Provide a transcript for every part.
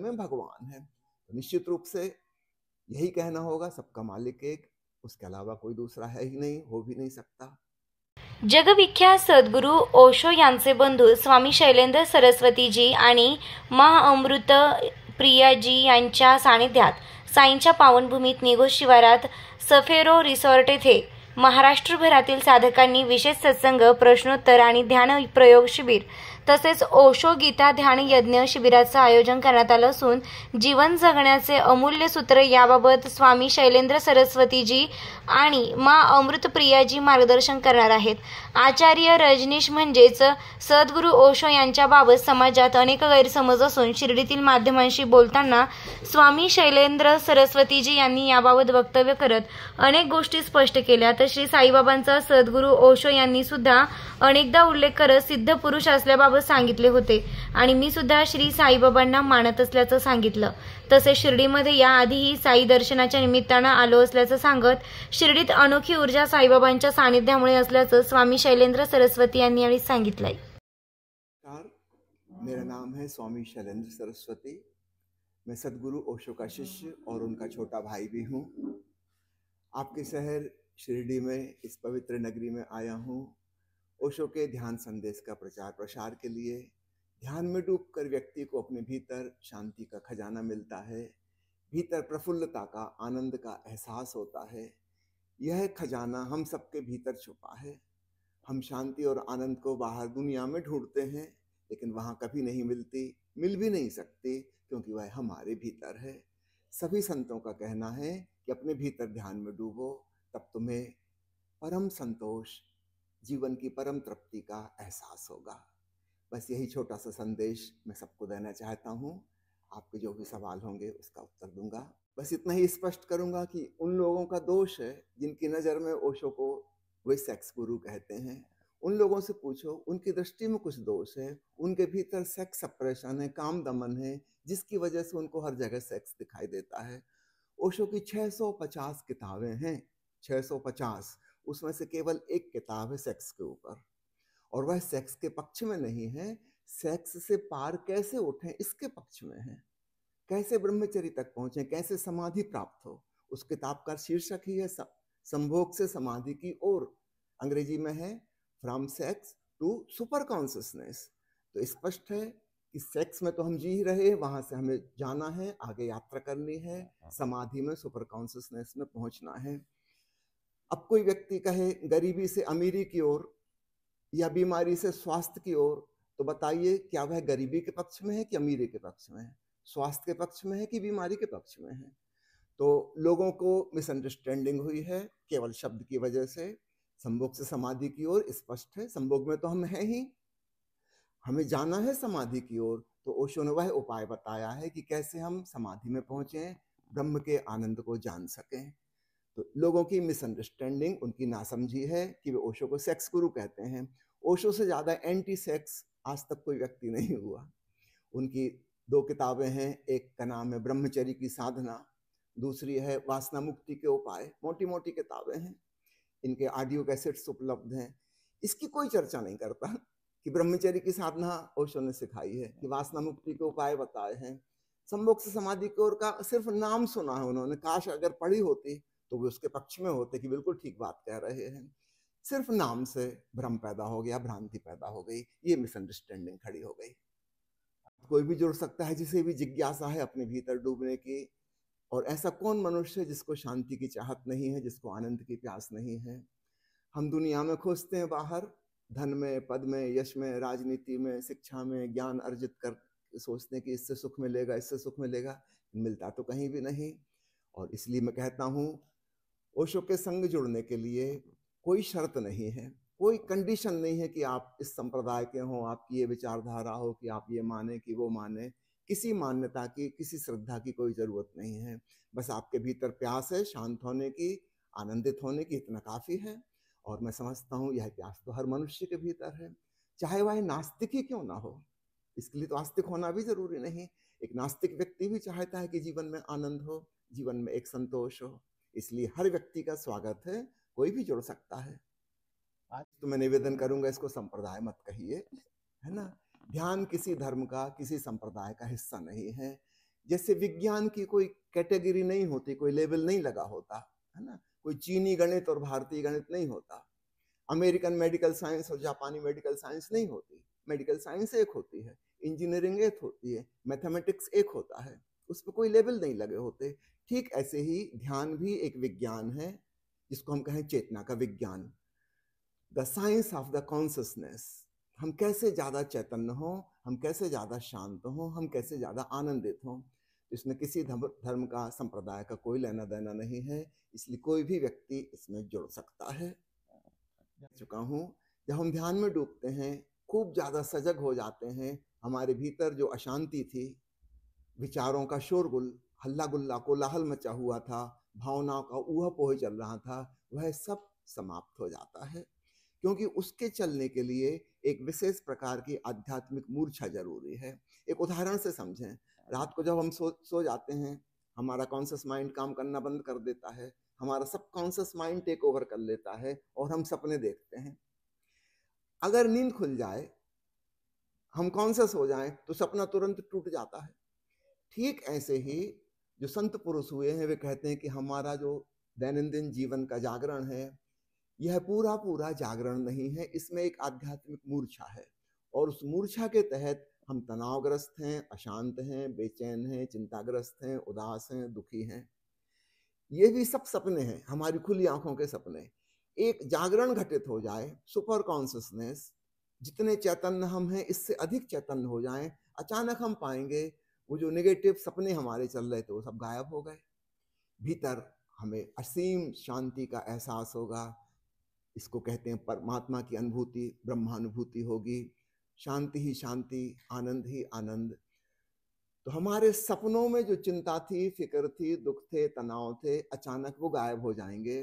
में भगवान है। तो निश्चित रूप से यही कहना होगा, सबका मालिक एक, उसके अलावा कोई दूसरा है ही नहीं, हो भी नहीं सकता। जगविख्यात सद्गुरू ओशो यांचे बंधू स्वामी शैलेंद्र सरस्वतीजी आणि महाअमृत प्रियाजी यांच्या सानिध्यात साईंच्या पावनभूमीत निघोज शिवारात सफेरो रिसॉर्ट येथे महाराष्ट्रभरातील साधकांनी विशेष सत्संग, प्रश्नोत्तर आणि ध्यान प्रयोग शिबिर तसेच ओशो गीता ध्यान यज्ञ शिबिराचं आयोजन करण्यात आलं असून जीवन जगण्याचे अमूल्य सूत्र याबाबत स्वामी शैलेंद्र सरस्वतीजी आणि माँ अमृतप्रियाजी मार्गदर्शन करणार आहेत. आचार्य रजनीश म्हणजेच सद्गुरू ओशो यांच्याबाबत समाजात अनेक गैरसमज असून शिर्डीतील माध्यमांशी बोलताना स्वामी शैलेंद्र सरस्वतीजी यांनी याबाबत वक्तव्य करत अनेक गोष्टी स्पष्ट केल्या. तर श्री साईबाबांचा सद्गुरू ओशो यांनी सुद्धा अनेकदा उल्लेख करत सिद्ध पुरुष असल्याबाबत सांगितले होते आणि मी सुद्धा श्री साईबाबांना मानत असल्याचं सांगितलं. तसेच शिर्डीमध्ये याआधीही साई दर्शनाच्या निमित्तानं आलो असल्याचं सांगत शिर्डीत अनोखी ऊर्जा साईबाबांच्या सानिध्यामुळे असल्याचं स्वामी शैलेंद्र सरस्वती यांनी यावेळी सांगितलंय. मेरा नाम है स्वामी शैलेंद्र सरस्वती। मैं सद्गुरु ओशो का शिष्य और उनका छोटा भाई भी हूँ। आपके शहर शिरडी में इस पवित्र नगरी में आया हूँ ओशो के ध्यान संदेश का प्रचार प्रसार के लिए। ध्यान में डूबकर व्यक्ति को अपने भीतर शांति का खजाना मिलता है, भीतर प्रफुल्लता का, आनंद का एहसास होता है। यह खजाना हम सबके भीतर छुपा है। हम शांति और आनंद को बाहर दुनिया में ढूंढते हैं, लेकिन वहाँ कभी नहीं मिलती, मिल भी नहीं सकती, क्योंकि वह हमारे भीतर है। सभी संतों का कहना है कि अपने भीतर ध्यान में डूबो, तब तुम्हें परम संतोष, जीवन की परम तृप्ति का एहसास होगा। बस यही छोटा सा संदेश मैं सबको देना चाहता हूँ। आपके जो भी सवाल होंगे उसका उत्तर दूंगा। बस इतना ही स्पष्ट करूंगा कि उन लोगों का दोष है जिनकी नज़र में ओशो को वे सेक्स गुरु कहते हैं। उन लोगों से पूछो, उनकी दृष्टि में कुछ दोष है, उनके भीतर सेक्स सप्रेशन है, काम दमन है, जिसकी वजह से उनको हर जगह सेक्स दिखाई देता है। ओशो की 650 किताबें हैं, 650, उसमें से केवल एक किताब है सेक्स के ऊपर, और वह सेक्स के पक्ष में नहीं है, सेक्स से पार कैसे उठें इसके पक्ष में है। कैसे ब्रह्मचर्य तक पहुंचे, कैसे समाधि प्राप्त हो, उस किताब का शीर्षक ही है संभोग से समाधि की ओर। अंग्रेजी में है from sex to super consciousness. तो स्पष्ट है कि सेक्स में तो हम जी ही रहे हैं, वहां से हमें जाना है, आगे यात्रा करनी है, समाधि में, सुपर कॉन्शियसनेस में पहुंचना है। अब कोई व्यक्ति कहे गरीबी से अमीरी की ओर या बीमारी से स्वास्थ्य की ओर, तो बताइए क्या वह गरीबी के पक्ष में है कि अमीरी के पक्ष में है, स्वास्थ्य के पक्ष में है कि बीमारी के पक्ष में है। तो लोगों को मिसअंडरस्टैंडिंग हुई है केवल शब्द की वजह से। संभोग से समाधि की ओर स्पष्ट है, संभोग में तो हम हैं ही, हमें जाना है समाधि की ओर। तो ओशो ने वह उपाय बताया है कि कैसे हम समाधि में पहुंचे, ब्रह्म के आनंद को जान सकें। तो लोगों की मिसअंडरस्टैंडिंग, उनकी नासमझी है कि वे ओशो को सेक्स गुरु कहते हैं। ओशो से ज़्यादा एंटी सेक्स आज तक कोई व्यक्ति नहीं हुआ। उनकी 2 किताबें हैं, एक का नाम है ब्रह्मचर्य की साधना, दूसरी है वासना मुक्ति के उपाय। मोटी मोटी किताबें हैं, इनके ऑडियो कैसेट्स उपलब्ध हैं। इसकी कोई चर्चा नहीं करता कि ब्रह्मचर्य की साधना ओशो ने सिखाई है, कि वासना मुक्ति के उपाय बताए हैं। संभोग से समाधि की ओर का सिर्फ नाम सुना है उन्होंने, काश अगर पढ़ी होती तो वे उसके पक्ष में होते कि बिल्कुल ठीक बात कह रहे हैं। सिर्फ नाम से भ्रम पैदा हो गया, भ्रांति पैदा हो गई, ये मिसअंडरस्टैंडिंग खड़ी हो गई। कोई भी जुड़ सकता है जिसे भी जिज्ञासा है अपने भीतर डूबने की। और ऐसा कौन मनुष्य है जिसको शांति की चाहत नहीं है, जिसको आनंद की प्यास नहीं है। हम दुनिया में खोजते हैं बाहर, धन में, पद में, यश में, राजनीति में, शिक्षा में, ज्ञान अर्जित कर सोचते हैं कि इससे सुख मिलेगा, इससे सुख मिलेगा, मिलता तो कहीं भी नहीं। और इसलिए मैं कहता हूँ ओशो के संग जुड़ने के लिए कोई शर्त नहीं है, कोई कंडीशन नहीं है कि आप इस संप्रदाय के हों, आपकी ये विचारधारा हो, कि आप ये माने कि वो माने। किसी मान्यता की, किसी श्रद्धा की कोई जरूरत नहीं है। बस आपके भीतर प्यास है शांत होने की, आनंदित होने की, इतना काफी है। और मैं समझता हूँ यह प्यास तो हर मनुष्य के भीतर है, चाहे वह नास्तिक ही क्यों ना हो। इसके लिए तो आस्तिक होना भी जरूरी नहीं। एक नास्तिक व्यक्ति भी चाहता है कि जीवन में आनंद हो, जीवन में एक संतोष हो। इसलिए हर व्यक्ति का स्वागत है, कोई भी जुड़ सकता है। आज तो मैं निवेदन करूंगा, इसको संप्रदाय मत कहिए, है ना। ध्यान किसी धर्म का, किसी संप्रदाय का हिस्सा नहीं है। जैसे विज्ञान की कोई कैटेगरी नहीं होती, कोई लेबल नहीं लगा होता, है ना, कोई चीनी गणित और भारतीय गणित नहीं होता, अमेरिकन मेडिकल साइंस और जापानी मेडिकल साइंस नहीं होती, मेडिकल साइंस एक होती है, इंजीनियरिंग एक होती है, मैथमेटिक्स एक होता है, उस पर कोई लेबल नहीं लगे होते। ठीक ऐसे ही ध्यान भी एक विज्ञान है, जिसको हम कहें चेतना का विज्ञान, the science of the consciousness. हम कैसे ज्यादा चैतन्य हो, हम कैसे ज्यादा शांत हो, हम कैसे ज्यादा आनंदित हो। इसमें किसी धर्म का, संप्रदाय का कोई लेना देना नहीं है, इसलिए कोई भी व्यक्ति इसमें जुड़ सकता है। चुका हूँ, जब हम ध्यान में डूबते हैं, खूब ज्यादा सजग हो जाते हैं, हमारे भीतर जो अशांति थी, विचारों का शोरगुल, हल्ला गुल्ला, कोलाहल मचा हुआ था, भावनाओं का ऊहापोह चल रहा था, वह सब समाप्त हो जाता है। क्योंकि उसके चलने के लिए एक विशेष प्रकार की आध्यात्मिक मूर्छा जरूरी है। एक उदाहरण से समझें, रात को जब हम सो जाते हैं, हमारा कॉन्शियस माइंड काम करना बंद कर देता है, हमारा सब कॉन्शियस माइंड टेक ओवर कर लेता है और हम सपने देखते हैं। अगर नींद खुल जाए, हम कॉन्शियस हो जाएं, तो सपना तुरंत टूट जाता है। ठीक ऐसे ही जो संत पुरुष हुए हैं, वे कहते हैं कि हमारा जो दैनंदिन जीवन का जागरण है, यह पूरा पूरा जागरण नहीं है, इसमें एक आध्यात्मिक मूर्छा है, और उस मूर्छा के तहत हम तनावग्रस्त हैं, अशांत हैं, बेचैन हैं, चिंताग्रस्त हैं, उदास हैं, दुखी हैं। ये भी सब सपने हैं, हमारी खुली आंखों के सपने। एक जागरण घटित हो जाए, सुपर कॉन्शियसनेस, जितने चैतन्य हम हैं इससे अधिक चैतन्य हो जाएं, अचानक हम पाएंगे वो जो नेगेटिव सपने हमारे चल रहे थे वो सब गायब हो गए। भीतर हमें असीम शांति का एहसास होगा। इसको कहते हैं परमात्मा की अनुभूति, ब्रह्मानुभूति होगी। शांति ही शांति, आनंद ही आनंद। तो हमारे सपनों में जो चिंता थी, फिक्र थी, दुख थे, तनाव थे, अचानक वो गायब हो जाएंगे।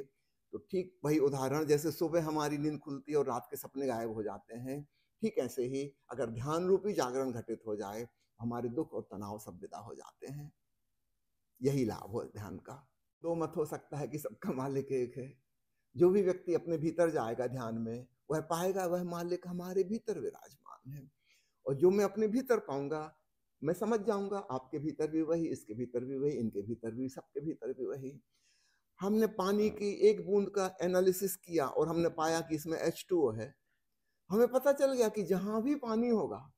तो ठीक वही उदाहरण, जैसे सुबह हमारी नींद खुलती है और रात के सपने गायब हो जाते हैं, ठीक ऐसे ही अगर ध्यान रूपी जागरण घटित हो जाए, हमारे दुख और तनाव सब विदा हो जाते हैं। यही लाभ हो ध्यान का। दो मत हो सकता है कि सबका मालिक एक है। जो भी व्यक्ति अपने भीतर जाएगा ध्यान में, वह पाएगा वह मालिक हमारे भीतर विराजमान है। और जो मैं अपने भीतर पाऊंगा, मैं समझ जाऊंगा आपके भीतर भी वही, इसके भीतर भी वही, इनके भीतर भी, सबके भीतर भी वही। हमने पानी की एक बूंद का एनालिसिस किया और हमने पाया कि इसमें H2O है। हमें पता चल गया कि जहां भी पानी होगा,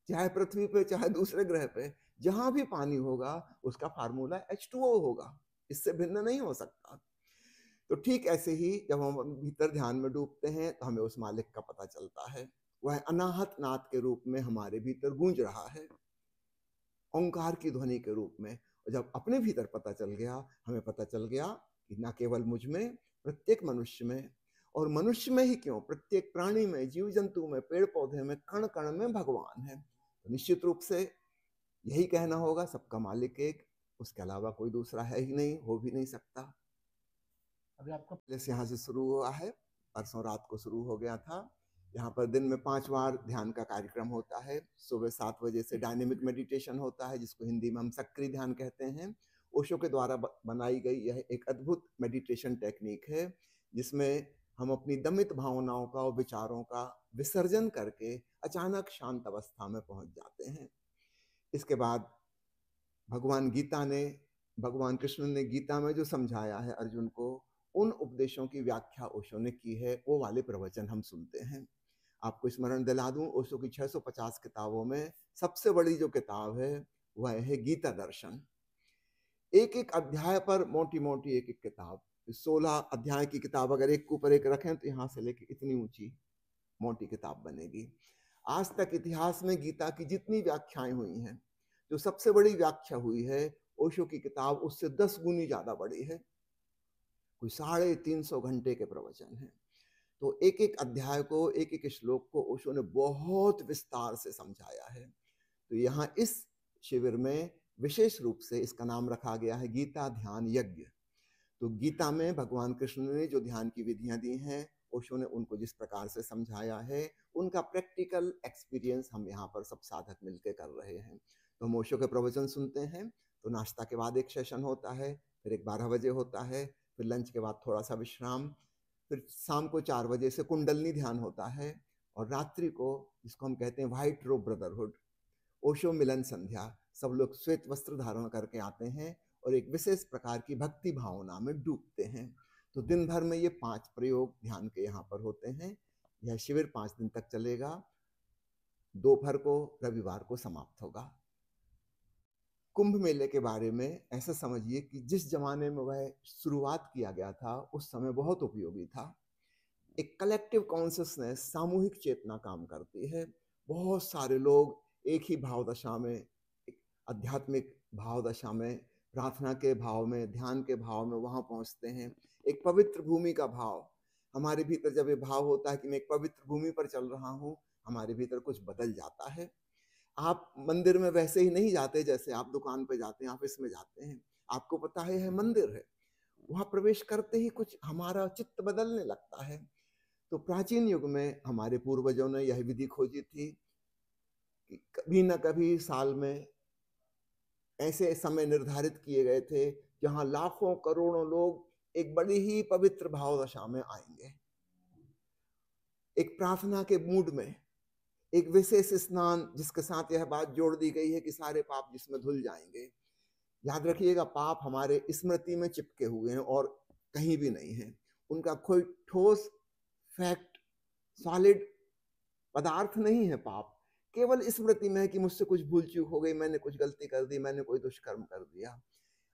चाहे पृथ्वी पे चाहे दूसरे ग्रह पे, जहां भी पानी होगा उसका फार्मूला H2O होगा, इससे भिन्न नहीं हो सकता। तो ठीक ऐसे ही जब हम भीतर ध्यान में डूबते हैं तो हमें उस मालिक का पता चलता है। वह अनाहत नाद के रूप में हमारे भीतर गूंज रहा है, ओंकार की ध्वनि के रूप में। और जब अपने भीतर पता चल गया, हमें पता चल गया कि न केवल मुझ में, प्रत्येक मनुष्य में, और मनुष्य में ही क्यों, प्रत्येक प्राणी में, जीव जंतु में, पेड़ पौधे में, कण कण में भगवान है। तो निश्चित रूप से यही कहना होगा, सबका मालिक एक, उसके अलावा कोई दूसरा है ही नहीं, हो भी नहीं सकता। अभी आपका जैसे यहाँ से शुरू हुआ है, परसों रात को शुरू हो गया था। यहाँ पर दिन में 5 बार ध्यान का कार्यक्रम होता है। सुबह 7 बजे से डायनेमिक मेडिटेशन होता है, जिसको हिंदी में हम सक्रिय ध्यान कहते हैं। ओशो के द्वारा बनाई गई यह एक अद्भुत मेडिटेशन टेक्निक है, जिसमें हम अपनी दमित भावनाओं का और विचारों का विसर्जन करके अचानक शांत अवस्था में पहुंच जाते हैं। इसके बाद भगवान कृष्ण ने गीता में जो समझाया है अर्जुन को, उन उपदेशों की व्याख्या ओशो ने की है, वो वाले प्रवचन हम सुनते हैं। आपको स्मरण दिला दूं, ओशो की 650 किताबों में सबसे बड़ी जो किताब है वह है गीता दर्शन। एक एक अध्याय पर मोटी मोटी एक एक किताब, 16 अध्याय की किताब अगर एक के ऊपर एक रखें तो यहाँ से लेकर इतनी ऊंची मोटी किताब बनेगी। आज तक इतिहास में गीता की जितनी व्याख्याएं हुई हैं, जो सबसे बड़ी व्याख्या हुई है ओशो की किताब उससे 10 गुनी ज्यादा बड़ी है। कोई 350 घंटे के प्रवचन है। तो एक एक अध्याय को, एक एक श्लोक को ओशो ने बहुत विस्तार से समझाया है। तो यहाँ इस शिविर में विशेष रूप से इसका नाम रखा गया है गीता ध्यान यज्ञ। तो गीता में भगवान कृष्ण ने जो ध्यान की विधियां दी हैं, ओशो ने उनको जिस प्रकार से समझाया है, उनका प्रैक्टिकल एक्सपीरियंस हम यहाँ पर सब साधक मिलकर कर रहे हैं। तो हम ओशो के प्रवचन सुनते हैं। तो नाश्ता के बाद एक सेशन होता है, फिर एक 12 बजे होता है, फिर लंच के बाद थोड़ा सा विश्राम, फिर शाम को 4 बजे से कुंडलनी ध्यान होता है, और रात्रि को जिसको हम कहते हैं व्हाइट रोब ब्रदरहुड, ओशो मिलन संध्या, सब लोग श्वेत वस्त्र धारण करके आते हैं और एक विशेष प्रकार की भक्ति भावना में डूबते हैं। तो दिन भर में ये 5 प्रयोग ध्यान के यहाँ पर होते हैं। यह शिविर 5 दिन तक चलेगा। दोपहर को रविवार को समाप्त होगा। कुंभ मेले के बारे में ऐसा समझिए कि जिस जमाने में वह शुरुआत किया गया था उस समय बहुत उपयोगी था। एक कलेक्टिव कॉन्शियसनेस, सामूहिक चेतना काम करती है। बहुत सारे लोग एक ही भाव दशा में, एक आध्यात्मिक भाव दशा में, प्रार्थना के भाव में, ध्यान के भाव में वहां पहुंचते हैं। एक पवित्र भूमि का भाव हमारे भीतर, जब ये भाव होता है कि मैं एक पवित्र भूमि पर चल रहा हूँ, हमारे भीतर कुछ बदल जाता है। आप मंदिर में वैसे ही नहीं जाते जैसे आप दुकान पे जाते हैं, ऑफिस में जाते हैं। आपको पता है यह मंदिर है, वहां प्रवेश करते ही कुछ हमारा चित्त बदलने लगता है। तो प्राचीन युग में हमारे पूर्वजों ने यह विधि खोजी थी कि कभी न कभी साल में ऐसे समय निर्धारित किए गए थे जहां लाखों करोड़ों लोग एक बड़ी ही पवित्र भाव दशा में आएंगे, एक प्रार्थना के मूड में, एक विशेष स्नान जिसके साथ यह बात जोड़ दी गई है कि सारे पाप जिसमें धुल जाएंगे। याद रखिएगा, पाप हमारे स्मृति में चिपके हुए हैं और कहीं भी नहीं है। उनका कोई ठोस फैक्ट, सॉलिड पदार्थ नहीं है। पाप केवल स्मृति में है कि मुझसे कुछ भूल चूक हो गई, मैंने कुछ गलती कर दी, मैंने कोई दुष्कर्म कर दिया।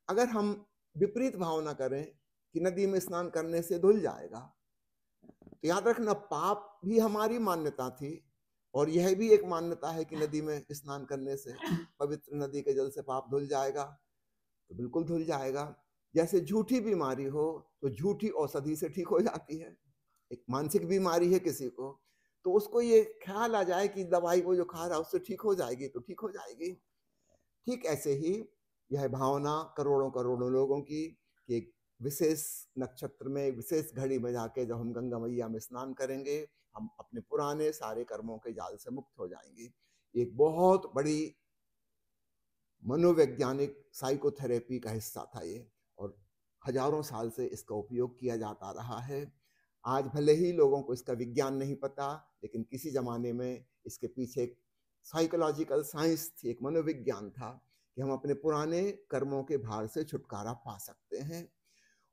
अगर हम विपरीत भावना करें कि नदी में स्नान करने से धुल जाएगा, तो याद रखना पाप भी हमारी मान्यता थी और यह भी एक मान्यता है कि नदी में स्नान करने से, पवित्र नदी के जल से पाप धुल जाएगा। तो बिल्कुल धुल जाएगा। जैसे झूठी बीमारी हो तो झूठी औषधि से ठीक हो जाती है। एक मानसिक बीमारी है किसी को, तो उसको ये ख्याल आ जाए कि दवाई वो जो खा रहा है उससे ठीक हो जाएगी, तो ठीक हो जाएगी। ठीक ऐसे ही यह भावना करोड़ों करोड़ों लोगों की कि एक विशेष नक्षत्र में, विशेष घड़ी में जाके जब हम गंगा मैया में स्नान करेंगे, हम अपने पुराने सारे कर्मों के जाल से मुक्त हो जाएंगे। एक बहुत बड़ी मनोवैज्ञानिक साइकोथेरेपी का हिस्सा था ये, और हजारों साल से इसका उपयोग किया जाता रहा है। आज भले ही लोगों को इसका विज्ञान नहीं पता, लेकिन किसी जमाने में इसके पीछे एक साइकोलॉजिकल साइंस थी, एक मनोविज्ञान था कि हम अपने पुराने कर्मों के भार से छुटकारा पा सकते हैं।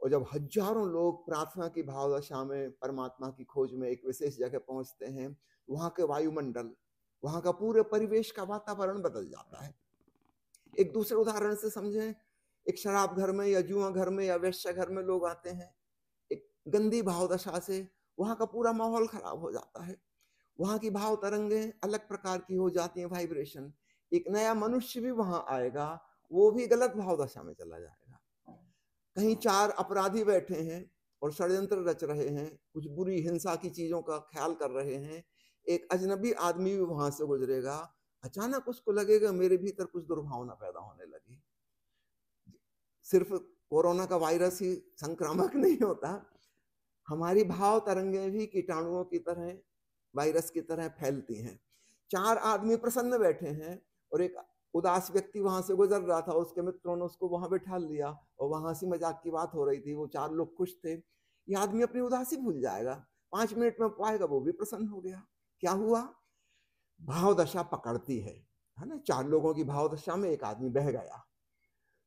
और जब हजारों लोग प्रार्थना की भाव दशा में परमात्मा की खोज में एक विशेष जगह पहुंचते हैं, वहां के वायुमंडल, वहां का पूरे परिवेश का वातावरण बदल जाता है। एक दूसरे उदाहरण से समझें, एक शराब घर में या जुआ घर में या वेश्या घर में लोग आते हैं एक गंदी भाव दशा से, वहां का पूरा माहौल खराब हो जाता है। वहां की भाव तरंगें अलग प्रकार की हो जाती हैं, वाइब्रेशन। एक नया मनुष्य भी वहां आएगा, वो भी गलत भाव दशा में चला जाएगा। कहीं 4 अपराधी बैठे हैं और षड्यंत्र रच रहे हैं, कुछ बुरी हिंसा की चीजों का ख्याल कर रहे हैं, एक अजनबी आदमी भी वहां से गुजरेगा, अचानक उसको लगेगा मेरे भीतर कुछ दुर्भावना पैदा होने लगी। सिर्फ कोरोना का वायरस ही संक्रामक नहीं होता, हमारी भाव तरंगें भी कीटाणुओं की तरह, वायरस की तरह फैलती हैं। 4 आदमी प्रसन्न बैठे हैं और एक उदास व्यक्ति वहां से गुजर रहा था, उसके मित्रों ने उसको वहां बैठा लिया और वहां हंसी मजाक की बात हो रही थी, वो 4 लोग खुश थे। ये आदमी अपनी उदासी भूल जाएगा, 5 मिनट में पाएगा वो भी प्रसन्न हो गया। क्या हुआ? भाव दशा पकड़ती है ना। 4 लोगों की भाव दशा में एक आदमी बह गया।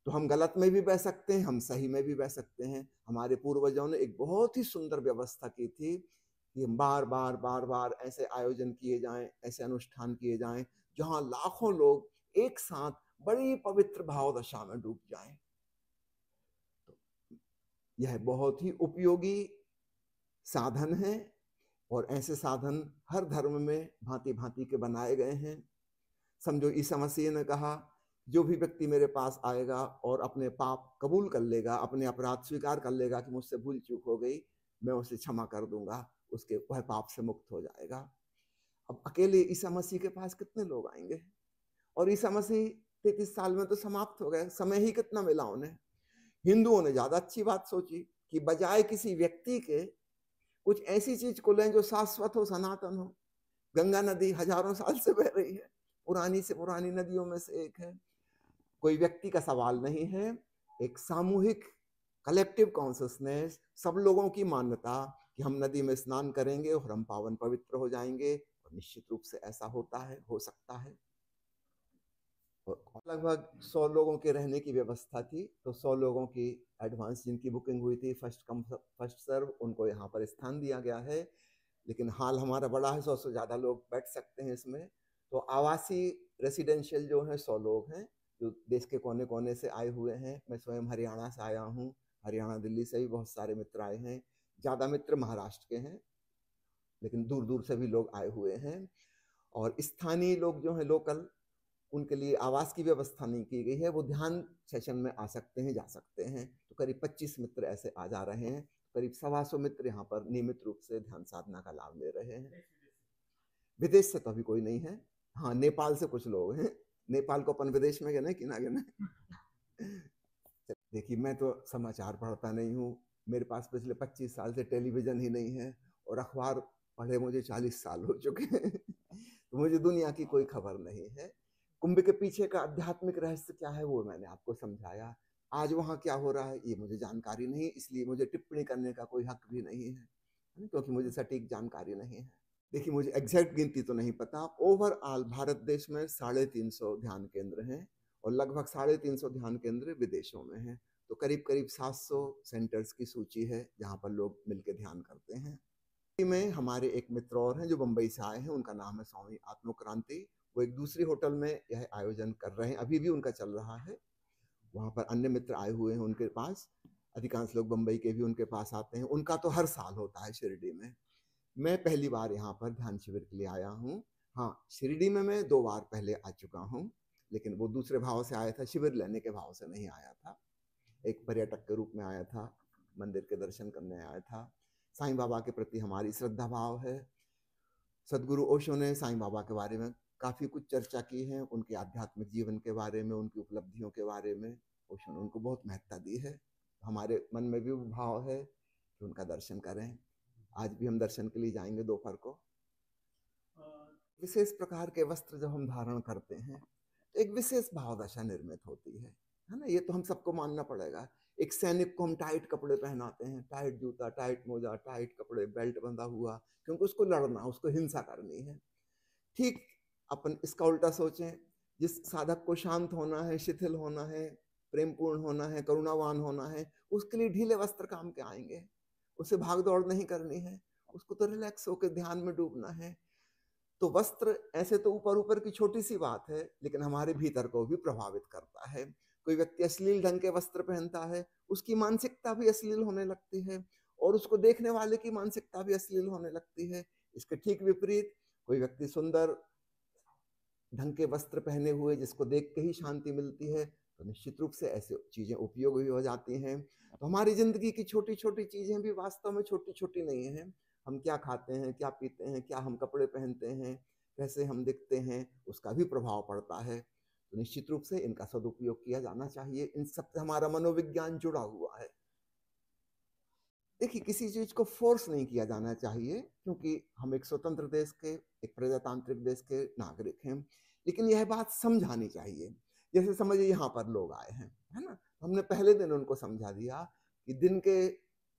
तो हम गलत में भी बह सकते हैं, हम सही में भी बह सकते हैं। हमारे पूर्वजों ने एक बहुत ही सुंदर व्यवस्था की थी कि बार बार बार बार ऐसे आयोजन किए जाएं, ऐसे अनुष्ठान किए जाएं जहां लाखों लोग एक साथ बड़ी पवित्र भाव दशा में डूब जाएं। तो यह बहुत ही उपयोगी साधन है और ऐसे साधन हर धर्म में भांति भांति के बनाए गए हैं। समझो ईसा मसीह ने कहा, जो भी व्यक्ति मेरे पास आएगा और अपने पाप कबूल कर लेगा, अपने अपराध स्वीकार कर लेगा कि मुझसे भूल चूक हो गई, मैं उसे क्षमा कर दूंगा, उसके वह पाप से मुक्त हो जाएगा। अब अकेले ईसा मसीह के पास कितने लोग आएंगे? और ईसा मसीह 33 साल में तो समाप्त हो गए, समय ही कितना मिला उन्हें। हिंदुओं ने ज्यादा अच्छी बात सोची कि बजाय किसी व्यक्ति के कुछ ऐसी चीज को लें जो शाश्वत हो, सनातन हो। गंगा नदी हजारों साल से बह रही है, पुरानी से पुरानी नदियों में से एक है। कोई व्यक्ति का सवाल नहीं है, एक सामूहिक कलेक्टिव कॉन्शियसनेस, सब लोगों की मान्यता कि हम नदी में स्नान करेंगे और हम पावन पवित्र हो जाएंगे, और निश्चित रूप से ऐसा होता है, हो सकता है। और लगभग 100 लोगों के रहने की व्यवस्था थी। तो 100 लोगों की एडवांस जिनकी बुकिंग हुई थी, फर्स्ट कम फर्स्ट सर्व, उनको यहाँ पर स्थान दिया गया है। लेकिन हाल हमारा बड़ा है, 100 से ज़्यादा लोग बैठ सकते हैं इसमें। तो आवासीय रेसिडेंशियल जो है 100 लोग हैं, जो देश के कोने कोने से आए हुए हैं। मैं स्वयं हरियाणा से आया हूँ, हरियाणा दिल्ली से भी बहुत सारे मित्र आए हैं। ज़्यादा मित्र महाराष्ट्र के हैं, लेकिन दूर दूर से भी लोग आए हुए हैं। और स्थानीय लोग जो हैं लोकल, उनके लिए आवास की व्यवस्था नहीं की गई है। वो ध्यान सेशन में आ सकते हैं, जा सकते हैं। तो करीब 25 मित्र ऐसे आ जा रहे हैं। करीब 125 मित्र यहाँ पर नियमित रूप से ध्यान साधना का लाभ ले रहे हैं। विदेश से तो अभी कोई नहीं है। हाँ, नेपाल से कुछ लोग हैं। नेपाल को अपन विदेश में गिने कि ना गिने? देखिए, मैं तो समाचार पढ़ता नहीं हूँ। मेरे पास पिछले 25 साल से टेलीविजन ही नहीं है, और अखबार पढ़े मुझे 40 साल हो चुके हैं। तो मुझे दुनिया की कोई खबर नहीं है। कुंभ के पीछे का आध्यात्मिक रहस्य क्या है वो मैंने आपको समझाया। आज वहाँ क्या हो रहा है ये मुझे जानकारी नहीं, इसलिए मुझे टिप्पणी करने का कोई हक भी नहीं है, क्योंकि मुझे सटीक जानकारी नहीं है। देखिए, मुझे एग्जैक्ट गिनती तो नहीं पता। ओवरऑल भारत देश में 350 ध्यान केंद्र हैं, और लगभग 350 ध्यान केंद्र विदेशों में हैं। तो करीब करीब 700 सेंटर्स की सूची है जहाँ पर लोग मिलकर ध्यान करते हैं। में हमारे एक मित्र और हैं जो मुंबई से आए हैं, उनका नाम है स्वामी आत्मक्रांति। वो एक दूसरी होटल में यह आयोजन कर रहे हैं, अभी भी उनका चल रहा है। वहाँ पर अन्य मित्र आए हुए हैं उनके पास। अधिकांश लोग मुंबई के भी उनके पास आते हैं। उनका तो हर साल होता है शिरडी में। मैं पहली बार यहाँ पर ध्यान शिविर के लिए आया हूँ। हाँ, शिरडी में मैं 2 बार पहले आ चुका हूँ, लेकिन वो दूसरे भाव से आया था, शिविर लेने के भाव से नहीं आया था। एक पर्यटक के रूप में आया था, मंदिर के दर्शन करने आया था। साईं बाबा के प्रति हमारी श्रद्धा भाव है। सदगुरु ओशो ने साईं बाबा के बारे में काफ़ी कुछ चर्चा की है, उनके आध्यात्मिक जीवन के बारे में, उनकी उपलब्धियों के बारे में। ओशो ने उनको बहुत महत्ता दी है। हमारे मन में भी वो भाव है कि उनका दर्शन करें। आज भी हम दर्शन के लिए जाएंगे दोपहर को। विशेष प्रकार के वस्त्र जब हम धारण करते हैं तो एक विशेष भाव दशा निर्मित होती है ना? ये तो हम सबको मानना पड़ेगा। एक सैनिक को हम टाइट कपड़े पहनाते हैं, टाइट जूता, टाइट मोजा, टाइट कपड़े, बेल्ट बंधा हुआ, क्योंकि उसको लड़ना, उसको हिंसा करनी है। ठीक अपन इसका उल्टा सोचें, जिस साधक को शांत होना है, शिथिल होना है, प्रेमपूर्ण होना है, करुणावान होना है, उसके लिए ढीले वस्त्र काम के आएंगे। उसे भाग दौड़ नहीं करनी है, उसको तो रिलैक्स होकर ध्यान में डूबना है। तो वस्त्र ऐसे तो ऊपर ऊपर की छोटी सी बात है, लेकिन हमारे भीतर को भी प्रभावित करता है। कोई व्यक्ति अश्लील ढंग के वस्त्र पहनता है, उसकी मानसिकता भी अश्लील होने लगती है, और उसको देखने वाले की मानसिकता भी अश्लील होने लगती है। इसके ठीक विपरीत कोई व्यक्ति सुंदर ढंग के वस्त्र पहने हुए, जिसको देख के ही शांति मिलती है, तो निश्चित रूप से ऐसे चीजें उपयोगी हो जाती हैं। तो हमारी जिंदगी की छोटी छोटी चीजें भी वास्तव में छोटी छोटी नहीं हैं। हम क्या खाते हैं, क्या पीते हैं, क्या हम कपड़े पहनते हैं, कैसे हम दिखते हैं, उसका भी प्रभाव पड़ता है। तो निश्चित रूप से इनका सदुपयोग किया जाना चाहिए। इन सबसे हमारा मनोविज्ञान जुड़ा हुआ है। देखिए, किसी चीज को फोर्स नहीं किया जाना चाहिए, क्योंकि हम एक स्वतंत्र देश के, एक प्रजातांत्रिक देश के नागरिक हैं। लेकिन यह बात समझानी चाहिए। जैसे समझिए यहाँ पर लोग आए हैं, है ना? हमने पहले दिन उनको समझा दिया कि दिन के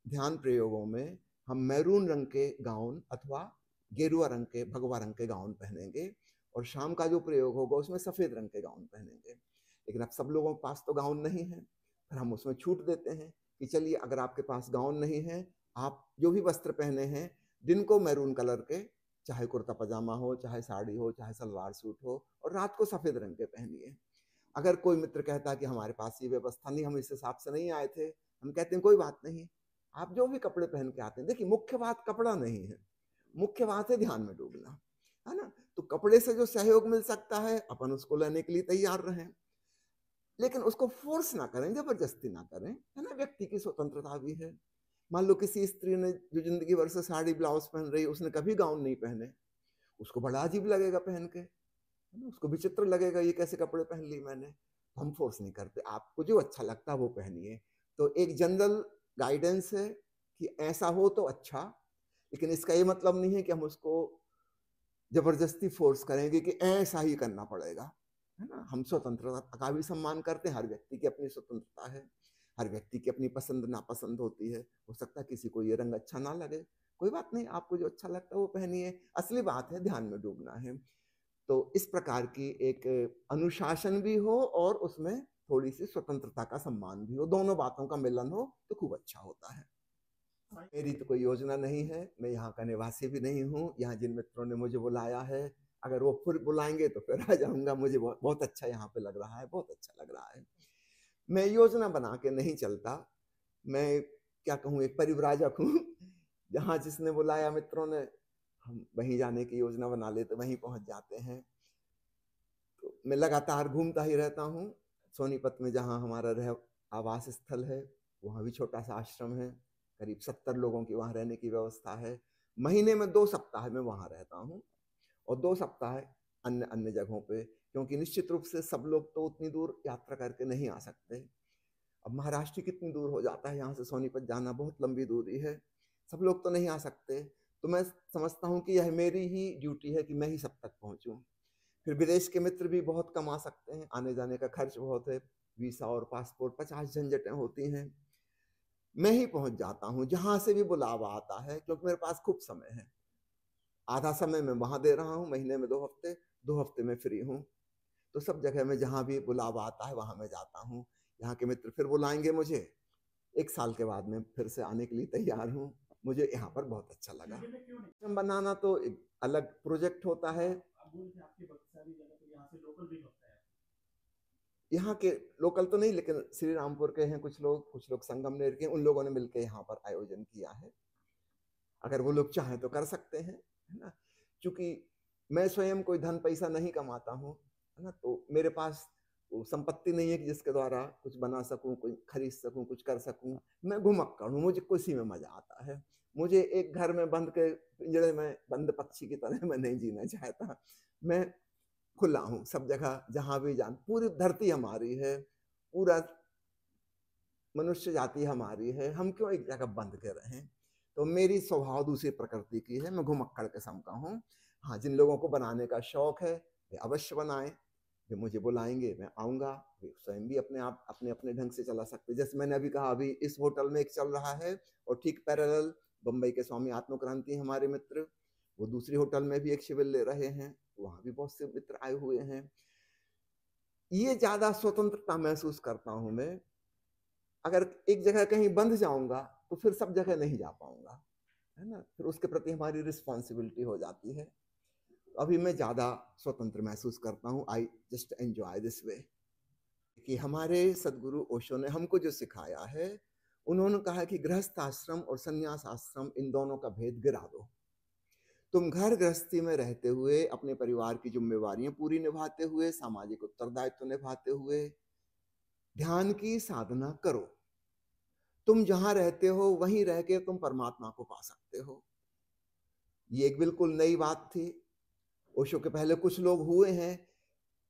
ध्यान प्रयोगों में हम मैरून रंग के गाउन अथवा गेरुआ रंग के, भगवा रंग के गाउन पहनेंगे, और शाम का जो प्रयोग होगा उसमें सफेद रंग के गाउन पहनेंगे। लेकिन अब सब लोगों के पास तो गाउन नहीं है, फिर हम उसमें छूट देते हैं कि चलिए, अगर आपके पास गाउन नहीं है, आप जो भी वस्त्र पहने हैं, दिन को मैरून कलर के, चाहे कुर्ता पजामा हो, चाहे साड़ी हो, चाहे सलवार सूट हो, और रात को सफेद रंग के पहनिए। अगर कोई मित्र कहता है कि हमारे पास ये व्यवस्था नहीं, हम इस हिसाब से नहीं आए थे, हम कहते हैं कोई बात नहीं, आप जो भी कपड़े पहन के आते हैं। देखिए, मुख्य बात कपड़ा नहीं है, मुख्य बात है ध्यान में डूबना, है ना? तो कपड़े से जो सहयोग मिल सकता है, अपन उसको लेने के लिए तैयार रहें, लेकिन उसको फोर्स ना करें, जबरदस्ती ना करें, है ना? व्यक्ति की स्वतंत्रता भी है। मान लो किसी स्त्री ने जो जिंदगी भर से साड़ी ब्लाउज पहन रही, उसने कभी गाउन नहीं पहने, उसको बड़ा अजीब लगेगा पहन के, है ना? उसको विचित्र लगेगा, ये कैसे कपड़े पहन लिए मैंने। हम फोर्स नहीं करते, आपको जो अच्छा लगता है वो पहनिए। तो एक जनरल गाइडेंस है कि ऐसा हो तो अच्छा, लेकिन इसका ये मतलब नहीं है कि हम उसको जबरदस्ती फोर्स करेंगे कि ऐसा ही करना पड़ेगा, है ना? हम स्वतंत्रता का भी सम्मान करते हैं। हर व्यक्ति की अपनी स्वतंत्रता है, हर व्यक्ति की अपनी पसंद नापसंद होती है। हो सकता है किसी को ये रंग अच्छा ना लगे, कोई बात नहीं, आपको जो अच्छा लगता है वो पहनिए। असली बात है ध्यान में डूबना है। तो इस प्रकार की एक अनुशासन भी हो और उसमें थोड़ी सी स्वतंत्रता का सम्मान भी हो, दोनों बातों का मिलन हो तो खूब अच्छा होता है। मेरी तो कोई योजना नहीं है, मैं यहाँ का निवासी भी नहीं हूँ। यहाँ जिन मित्रों ने मुझे बुलाया है, अगर वो फिर बुलाएंगे तो फिर आ जाऊंगा। मुझे बहुत अच्छा यहाँ पे लग रहा है, बहुत अच्छा लग रहा है। मैं योजना बना के नहीं चलता, मैं क्या कहूँ, एक परिव्राजक हूँ। जहाँ जिसने बुलाया मित्रों ने, हम वहीं जाने की योजना बना लेते, वहीं पहुंच जाते हैं। तो मैं लगातार घूमता ही रहता हूँ। सोनीपत में जहाँ हमारा रह आवास स्थल है, वहाँ भी छोटा सा आश्रम है, करीब 70 लोगों की वहाँ रहने की व्यवस्था है। महीने में 2 सप्ताह में वहाँ रहता हूँ और 2 सप्ताह अन्य अन्य जगहों पे, क्योंकि निश्चित रूप से सब लोग तो उतनी दूर यात्रा करके नहीं आ सकते। अब महाराष्ट्र कितनी दूर हो जाता है, यहाँ से सोनीपत जाना बहुत लंबी दूरी है, सब लोग तो नहीं आ सकते। तो मैं समझता हूँ कि यह मेरी ही ड्यूटी है कि मैं ही सब तक पहुँचूँ। फिर विदेश के मित्र भी बहुत कम आ सकते हैं, आने जाने का खर्च बहुत है, वीसा और पासपोर्ट 50 झंझटें होती हैं। मैं ही पहुंच जाता हूँ जहां से भी बुलावा आता है, क्योंकि मेरे पास खूब समय है। आधा समय मैं वहां दे रहा हूँ, महीने में 2 हफ्ते में फ्री हूँ। तो सब जगह में जहां भी बुलावा आता है वहां मैं जाता हूँ। यहाँ के मित्र फिर बुलाएंगे मुझे, 1 साल के बाद मैं फिर से आने के लिए तैयार हूँ। मुझे यहाँ पर बहुत अच्छा लगा। बनाना तो एक अलग प्रोजेक्ट होता है। यहाँ के लोकल तो नहीं, लेकिन श्री रामपुर के हैं कुछ लोग संगमनेर के, उन लोगों ने मिलकर यहाँ पर आयोजन किया है। अगर वो लोग चाहें तो कर सकते हैं, है ना। क्योंकि मैं स्वयं कोई धन पैसा नहीं कमाता हूँ, है ना, तो मेरे पास वो संपत्ति नहीं है कि जिसके द्वारा कुछ बना सकूं, कोई खरीद सकूं, कुछ कर सकूं। मैं घुमक्कड़ हूँ, मुझे खुशी में मजा आता है। मुझे एक घर में बंद के पिंजड़े में बंद पक्षी की तरह मैं नहीं जीना चाहता। मैं खुला हूँ सब जगह, जहां भी जान, पूरी धरती हमारी है, पूरा मनुष्य जाति हमारी है, हम क्यों एक जगह बंद के रहें। तो मेरी स्वभाव दूसरी प्रकृति की है, मैं घुमक्कड़ किस्म का हूँ। हाँ, जिन लोगों को बनाने का शौक है वे अवश्य बनाएं, वे मुझे बुलाएंगे, मैं आऊंगा। वे स्वयं भी अपने आप अपने अपने ढंग से चला सकते। जैसे मैंने अभी कहा, अभी इस होटल में एक चल रहा है, और ठीक पैरेलल बम्बई के स्वामी आत्मक्रांति हमारे मित्र, वो दूसरी होटल में भी एक शिविर ले रहे हैं, वहां भी बहुत से मित्र आए हुए हैं। ये ज्यादा स्वतंत्रता महसूस करता हूं मैं। अगर एक जगह कहीं बंध जाऊंगा तो फिर सब जगह नहीं जा पाऊंगा, है ना, फिर उसके प्रति हमारी रिस्पॉन्सिबिलिटी हो जाती है। अभी मैं ज्यादा स्वतंत्र महसूस करता हूँ। I just enjoy this way. कि हमारे सदगुरु ओशो ने हमको जो सिखाया है, उन्होंने कहा कि गृहस्थ आश्रम और संन्यास आश्रम, इन दोनों का भेद गिरा दो। तुम घर गृहस्थी में रहते हुए अपने परिवार की जिम्मेवारियां पूरी निभाते हुए, सामाजिक उत्तरदायित्व निभाते हुए ध्यान की साधना करो। तुम जहां रहते हो वहीं रह के तुम परमात्मा को पा सकते हो। ये एक बिल्कुल नई बात थी। ओशो के पहले कुछ लोग हुए हैं,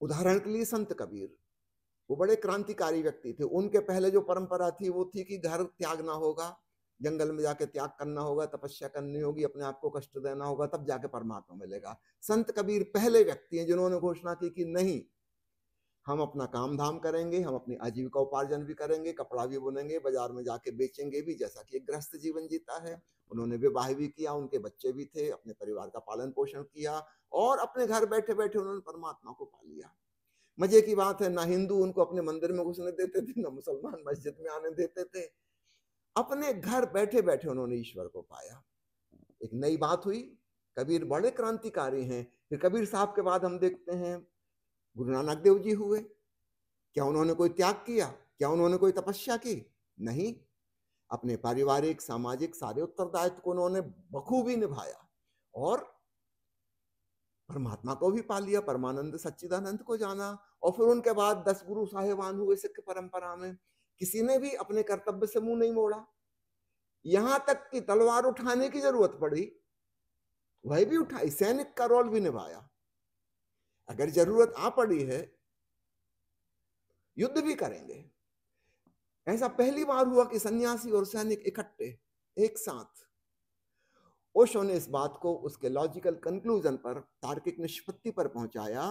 उदाहरण के लिए संत कबीर, वो बड़े क्रांतिकारी व्यक्ति थे। उनके पहले जो परंपरा थी वो थी कि घर त्यागना होगा, जंगल में जाके त्याग करना होगा, तपस्या करनी होगी, अपने आप को कष्ट देना होगा, तब जाके परमात्मा मिलेगा। संत कबीर पहले व्यक्ति हैं जिन्होंने घोषणा की कि नहीं, हम अपना काम धाम करेंगे, हम अपनी आजीविका उपार्जन भी करेंगे, कपड़ा भी बुनेंगे, बाजार में जाके बेचेंगे भी, जैसा कि एक गृहस्थ जीवन जीता है। उन्होंने विवाह भी किया, उनके बच्चे भी थे, अपने परिवार का पालन पोषण किया, और अपने घर बैठे बैठे उन्होंने परमात्मा को पा लिया। मजे की बात है, ना हिंदू उनको अपने मंदिर में घुसने देते थे, ना मुसलमान मस्जिद में आने देते थे। अपने घर बैठे बैठे उन्होंने ईश्वर को पाया। एक नई बात हुई। कबीर बड़े क्रांतिकारी हैं। फिर कबीर साहब के बाद हम देखते हैं गुरु नानक देव जी हुए। क्या उन्होंने कोई त्याग किया? क्या उन्होंने कोई तपस्या की? नहीं। अपने पारिवारिक सामाजिक सारे उत्तरदायित्व को उन्होंने बखूबी निभाया और परमात्मा को भी पा लिया, परमानंद सच्चिदानंद को जाना। और फिर उनके बाद 10 गुरु साहेबान हुए सिख परंपरा में। किसी ने भी अपने कर्तव्य से मुंह नहीं मोड़ा, यहां तक कि तलवार उठाने की जरूरत पड़ी वह भी उठाई, सैनिक का रोल भी निभाया। अगर जरूरत आ पड़ी है युद्ध भी करेंगे। ऐसा पहली बार हुआ कि सन्यासी और सैनिक इकट्ठे एक साथ। ओशो ने इस बात को उसके लॉजिकल कंक्लूजन पर, तार्किक निष्पत्ति पर पहुंचाया।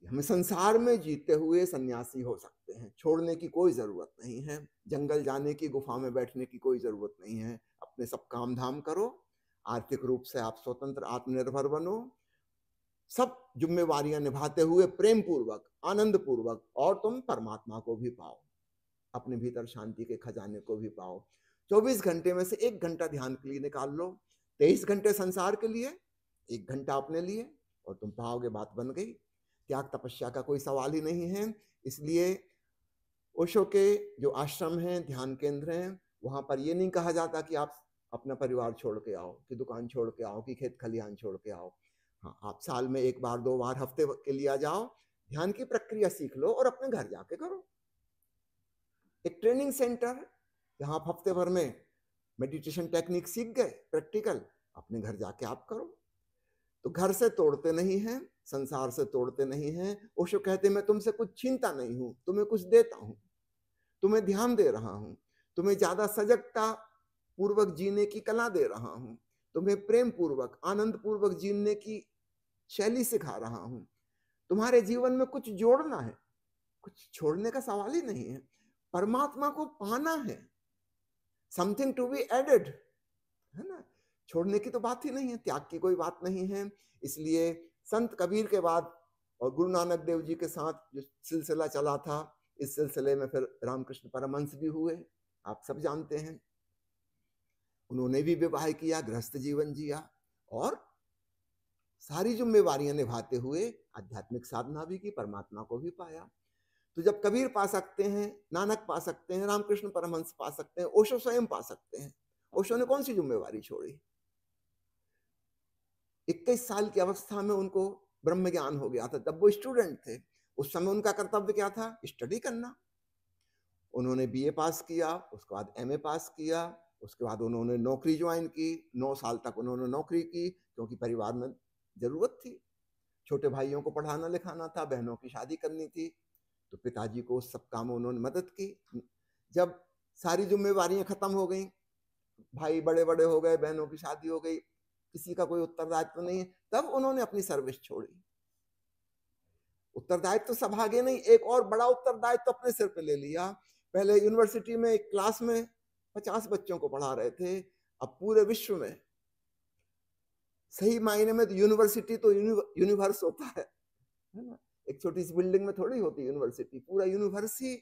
हम संसार में जीते हुए सन्यासी हो सकते हैं, छोड़ने की कोई जरूरत नहीं है, जंगल जाने की, गुफा में बैठने की कोई जरूरत नहीं है। अपने सब काम धाम करो, आर्थिक रूप से आप स्वतंत्र आत्मनिर्भर बनो, सब जिम्मेवारियां निभाते हुए प्रेम पूर्वक, आनंद पूर्वक, और तुम परमात्मा को भी पाओ, अपने भीतर शांति के खजाने को भी पाओ। 24 घंटे में से 1 घंटा ध्यान के लिए निकाल लो, 23 घंटे संसार के लिए, 1 घंटा अपने लिए, और तुम पाओगे बात बन गई। त्याग तपस्या का कोई सवाल ही नहीं है। इसलिए ओशो के जो आश्रम हैं, ध्यान केंद्र हैं, वहां पर ये नहीं कहा जाता कि आप अपना परिवार छोड़ के आओ, कि दुकान छोड़ के आओ, कि खेत खलिहान छोड़ के आओ। हाँ, आप साल में 1 बार 2 बार हफ्ते के लिए आ जाओ, ध्यान की प्रक्रिया सीख लो और अपने घर जाके करो। एक ट्रेनिंग सेंटर, जहां आप हफ्ते भर में मेडिटेशन टेक्निक सीख गए प्रैक्टिकल, अपने घर जाके आप करो। तो घर से तोड़ते नहीं हैं, संसार से तोड़ते नहीं हैं। ओशो कहते मैं तुमसे कुछ छीनता नहीं हूं, तुम्हें कुछ देता हूं, तुम्हें ध्यान दे रहा हूं, तुम्हें ज्यादा सजगता पूर्वक जीने की कला दे रहा हूं, तुम्हें प्रेम पूर्वक, आनंद पूर्वक जीने की शैली सिखा रहा हूं। तुम्हारे जीवन में कुछ जोड़ना है, कुछ छोड़ने का सवाल ही नहीं है। परमात्मा को पाना है, समथिंग टू बी एडेड, है ना। छोड़ने की तो बात ही नहीं है, त्याग की कोई बात नहीं है। इसलिए संत कबीर के बाद और गुरु नानक देव जी के साथ जो सिलसिला चला था, इस सिलसिले में फिर रामकृष्ण परमहंस भी हुए, आप सब जानते हैं। उन्होंने भी विवाह किया, गृहस्थ जीवन जिया, और सारी जिम्मेवारियां निभाते हुए आध्यात्मिक साधना भी की, परमात्मा को भी पाया। तो जब कबीर पा सकते हैं, नानक पा सकते हैं, रामकृष्ण परमहंस पा सकते हैं, ओशो स्वयं पा सकते हैं। ओशो ने कौन सी जिम्मेवारी छोड़ी? 21 साल की अवस्था में उनको ब्रह्म ज्ञान हो गया था, तब वो स्टूडेंट थे। उस समय उनका कर्तव्य क्या था? स्टडी करना। उन्होंने बीए पास किया, उसके बाद एमए पास किया, उसके बाद उन्होंने नौकरी ज्वाइन की। 9 साल तक उन्होंने नौकरी की, क्योंकि परिवार में जरूरत थी, छोटे भाइयों को पढ़ाना लिखाना था, बहनों की शादी करनी थी, तो पिताजी को उस सब काम में उन्होंने मदद की। जब सारी जिम्मेवारियां खत्म हो गई, भाई बड़े बड़े हो गए, बहनों की शादी हो गई, किसी का कोई उत्तरदायित्व नहीं है, तब उन्होंने अपनी सर्विस छोड़ी। उत्तरदायित्व तो सब आगे नहीं, एक और बड़ा उत्तरदायित्व अपने सिर पे ले लिया। पहले यूनिवर्सिटी में एक क्लास में 50 बच्चों को पढ़ा रहे थे, अब पूरे विश्व में, सही मायने में तो यूनिवर्सिटी तो यूनिवर्स होता है ना। एक छोटी सी बिल्डिंग में थोड़ी होती यूनिवर्सिटी, पूरा यूनिवर्स ही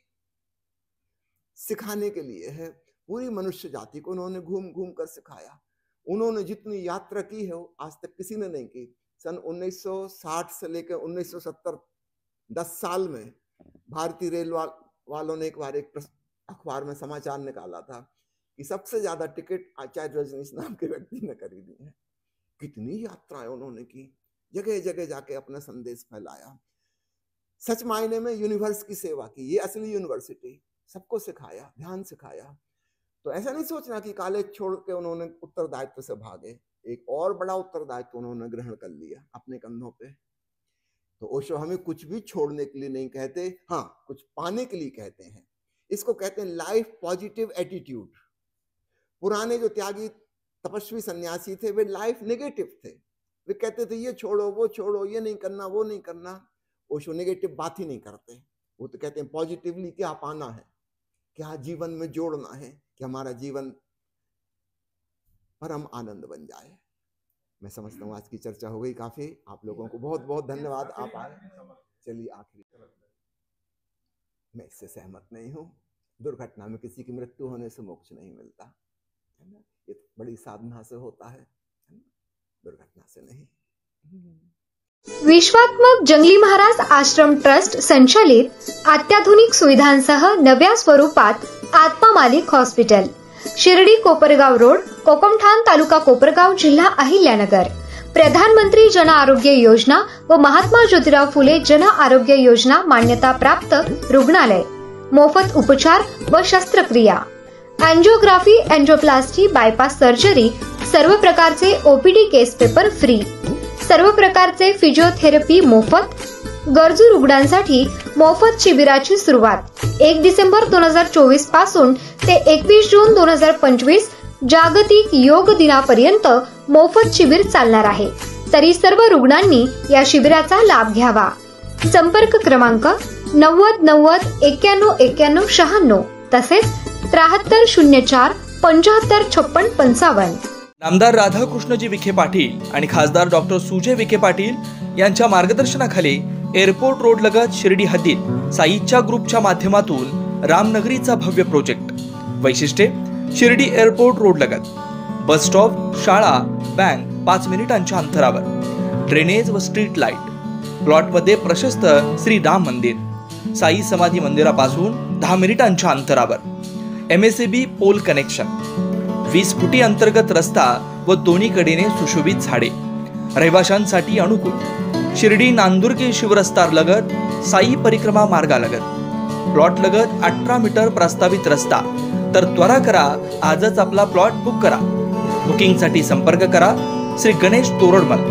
सिखाने के लिए है। पूरी मनुष्य जाति को उन्होंने घूम घूम कर सिखाया। उन्होंने जितनी यात्रा की है वो आज तक किसी ने नहीं की। सन 1960 से लेकर 1970, 10 साल में भारतीय रेल वालों ने एक बार एक अखबार में समाचार निकाला था कि सबसे ज्यादा टिकट आचार्य रजनीश नाम के व्यक्ति ने खरीदी है। कितनी यात्राएं उन्होंने की, जगह जगह जाके अपना संदेश फैलाया, सच मायने में यूनिवर्स की सेवा की। ये असली यूनिवर्सिटी, सबको सिखाया, ध्यान सिखाया। तो ऐसा नहीं सोचना कि कॉलेज छोड़ के उन्होंने उत्तरदायित्व से भागे, एक और बड़ा उत्तरदायित्व उन्होंने ग्रहण कर लिया अपने कंधों पे। तो ओशो हमें कुछ भी छोड़ने के लिए नहीं कहते, हाँ कुछ पाने के लिए कहते हैं। इसको कहते हैं लाइफ पॉजिटिव एटीट्यूड। पुराने जो त्यागी तपस्वी सन्यासी थे, वे लाइफ नेगेटिव थे। वे कहते थे ये छोड़ो, वो छोड़ो, ये नहीं करना, वो नहीं करना। ओशो नेगेटिव बात ही नहीं करते, वो तो कहते हैं पॉजिटिवली क्या पाना है, क्या जीवन में जोड़ना है कि हमारा जीवन परम आनंद बन जाए। मैं समझता हूँ आज की चर्चा हो गई काफी। आप लोगों को बहुत बहुत धन्यवाद, आप आए। चलिए आखिरी, मैं इससे सहमत नहीं हूँ। दुर्घटना में किसी की मृत्यु होने से मोक्ष नहीं मिलता, है ना। ये बड़ी साधना से होता है, दुर्घटना से नहीं। विश्वात्मक जंगली महाराज आश्रम ट्रस्ट संचालित अत्याधुनिक सुविधांसह नव्या स्वरूपात आत्मा मालिक हॉस्पिटल, शिर्डी कोपरगाव रोड, कोकमठाण तालुका कोपरगाव, जिल्हा अहिल्यानगर। प्रधानमंत्री जन आरोग्य योजना व महात्मा ज्योतिराव फुले जन आरोग्य योजना मान्यता प्राप्त रुग्णालय। मोफत उपचार व शस्त्रक्रिया, एंजियोग्राफी, एंजियोप्लास्टी, बायपास सर्जरी, सर्व प्रकारचे ओपीडी केस पेपर फ्री, सर्व प्रकारचे फिजिओथेरपी मोफत। गरजू रुग्णांसाठी मोफत शिबिराची सुरुवात 1 डिसेंबर 2024 पासून ते 21 जून 2025 जागतिक योग दिनापर्यंत मोफत शिबिर चालणार आहे। तरी सर्व रुग्णांनी या शिबिराचा लाभ घ्यावा। संपर्क क्रमांक 90 90 91 91 96 तसेच 73 04 75 56 55। नामदार राधाकृष्णजी विखे पाटील आणि खासदार डॉक्टर सुजय विखे पाटील यांच्या मार्गदर्शनाखाली एअरपोर्ट रोड लगत शिर्डी हद्दीत साईच्या ग्रुपच्या माध्यमातून रामनगरीचा भव्य प्रोजेक्ट. वैशिष्ट्ये: शिर्डी एअरपोर्ट रोड लगत बस स्टॉप, शाळा, बँक 5 मिनिटांच्या अंतरावर, ड्रेनेज व स्ट्रीट लाईट. प्लॉटमध्ये प्रशस्त श्री राम मंदिर, साई समाधी मंदिरापासून 10 मिनिटांच्या अंतरावर, MSAB पोल कनेक्शन, 20 फुटी अंतर्गत रस्ता व दोन्ही कडेने सुशोभित झाडे, रहिवाशांसाठी अनुकूल. शिर्डी नांदुर्गे शिवरस्ता लगत साई परिक्रमा मार्गालगत. प्लॉट लगत 18 मीटर प्रस्तावित रस्ता. तर त्वरा करा, आजच आपला प्लॉट बुक करा. बुकिंगसाठी संपर्क करा श्री गणेश तोरडमल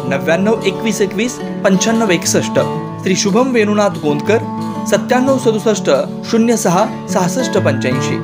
99 21 21 95 61, श्री शुभम वेणुनाथ गोंदकर 97 67 06 66 85.